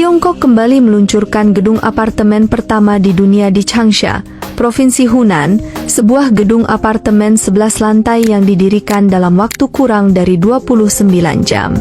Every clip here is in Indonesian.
Tiongkok kembali meluncurkan gedung apartemen pertama di dunia di Changsha, Provinsi Hunan, sebuah gedung apartemen 11 lantai yang didirikan dalam waktu kurang dari 29 jam.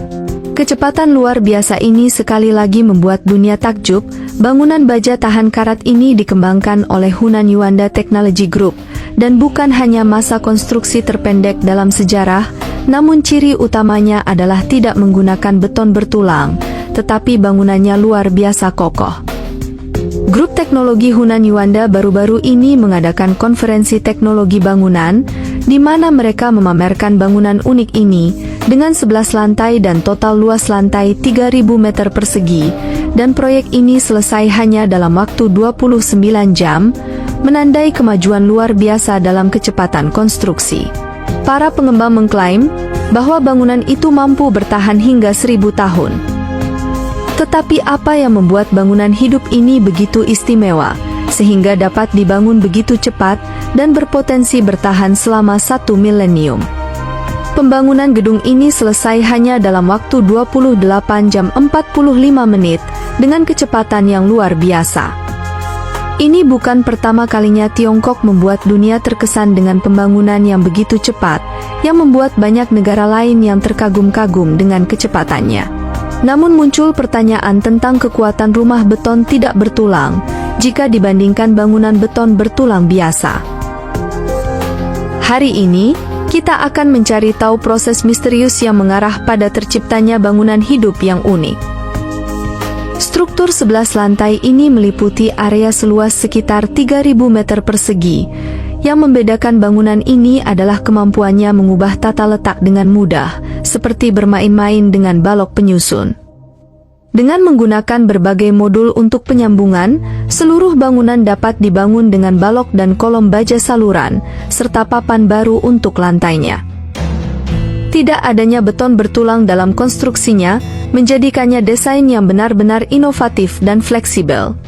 Kecepatan luar biasa ini sekali lagi membuat dunia takjub. Bangunan baja tahan karat ini dikembangkan oleh Hunan Yuanda Technology Group, dan bukan hanya masa konstruksi terpendek dalam sejarah, namun ciri utamanya adalah tidak menggunakan beton bertulang, tetapi bangunannya luar biasa kokoh. Grup teknologi Hunan Yuanda baru-baru ini mengadakan konferensi teknologi bangunan, di mana mereka memamerkan bangunan unik ini, dengan 11 lantai dan total luas lantai 3.000 meter persegi, dan proyek ini selesai hanya dalam waktu 29 jam, menandai kemajuan luar biasa dalam kecepatan konstruksi. Para pengembang mengklaim bahwa bangunan itu mampu bertahan hingga 1000 tahun. Tetapi apa yang membuat bangunan hidup ini begitu istimewa, sehingga dapat dibangun begitu cepat dan berpotensi bertahan selama 1 milenium? Pembangunan gedung ini selesai hanya dalam waktu 28 jam 45 menit, dengan kecepatan yang luar biasa. Ini bukan pertama kalinya Tiongkok membuat dunia terkesan dengan pembangunan yang begitu cepat, yang membuat banyak negara lain yang terkagum-kagum dengan kecepatannya. Namun muncul pertanyaan tentang kekuatan rumah beton tidak bertulang, jika dibandingkan bangunan beton bertulang biasa. Hari ini, kita akan mencari tahu proses misterius yang mengarah pada terciptanya bangunan hidup yang unik. Struktur 11 lantai ini meliputi area seluas sekitar 3.000 meter persegi. Yang membedakan bangunan ini adalah kemampuannya mengubah tata letak dengan mudah, seperti bermain-main dengan balok penyusun. Dengan menggunakan berbagai modul untuk penyambungan, seluruh bangunan dapat dibangun dengan balok dan kolom baja saluran, serta papan baru untuk lantainya. Tidak adanya beton bertulang dalam konstruksinya, menjadikannya desain yang benar-benar inovatif dan fleksibel.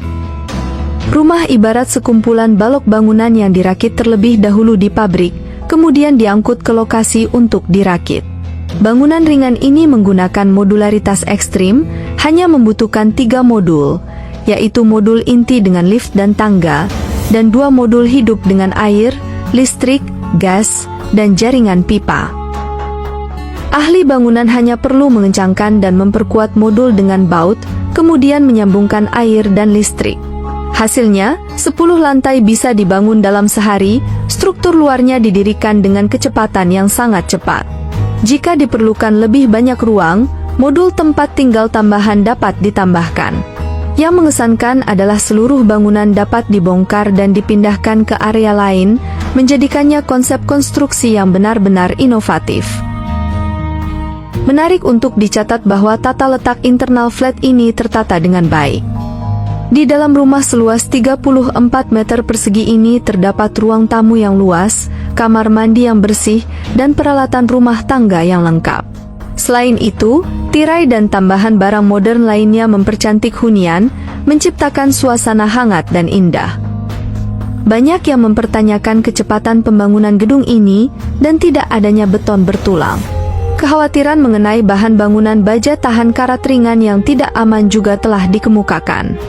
Rumah ibarat sekumpulan balok bangunan yang dirakit terlebih dahulu di pabrik, kemudian diangkut ke lokasi untuk dirakit. Bangunan ringan ini menggunakan modularitas ekstrim, hanya membutuhkan 3 modul, yaitu modul inti dengan lift dan tangga, dan 2 modul hidup dengan air, listrik, gas, dan jaringan pipa. Ahli bangunan hanya perlu mengencangkan dan memperkuat modul dengan baut, kemudian menyambungkan air dan listrik. Hasilnya, 10 lantai bisa dibangun dalam sehari. Struktur luarnya didirikan dengan kecepatan yang sangat cepat. Jika diperlukan lebih banyak ruang, modul tempat tinggal tambahan dapat ditambahkan. Yang mengesankan adalah seluruh bangunan dapat dibongkar dan dipindahkan ke area lain, menjadikannya konsep konstruksi yang benar-benar inovatif. Menarik untuk dicatat bahwa tata letak internal flat ini tertata dengan baik. Di dalam rumah seluas 34 meter persegi ini terdapat ruang tamu yang luas, kamar mandi yang bersih, dan peralatan rumah tangga yang lengkap. Selain itu, tirai dan tambahan barang modern lainnya mempercantik hunian, menciptakan suasana hangat dan indah. Banyak yang mempertanyakan kecepatan pembangunan gedung ini, dan tidak adanya beton bertulang. Kekhawatiran mengenai bahan bangunan baja tahan karat ringan yang tidak aman juga telah dikemukakan.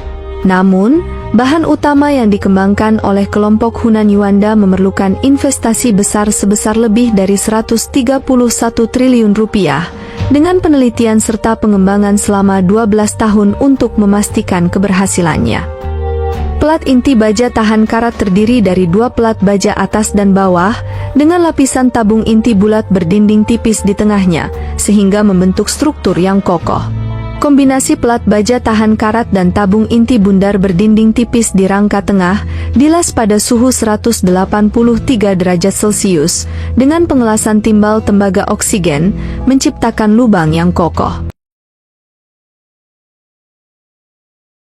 Namun, bahan utama yang dikembangkan oleh kelompok Hunan Yuanda memerlukan investasi besar sebesar lebih dari 131 triliun rupiah, dengan penelitian serta pengembangan selama 12 tahun untuk memastikan keberhasilannya. Pelat inti baja tahan karat terdiri dari 2 pelat baja atas dan bawah, dengan lapisan tabung inti bulat berdinding tipis di tengahnya, sehingga membentuk struktur yang kokoh. Kombinasi pelat baja tahan karat dan tabung inti bundar berdinding tipis di rangka tengah, dilas pada suhu 183 derajat Celcius, dengan pengelasan timbal tembaga oksigen, menciptakan lubang yang kokoh.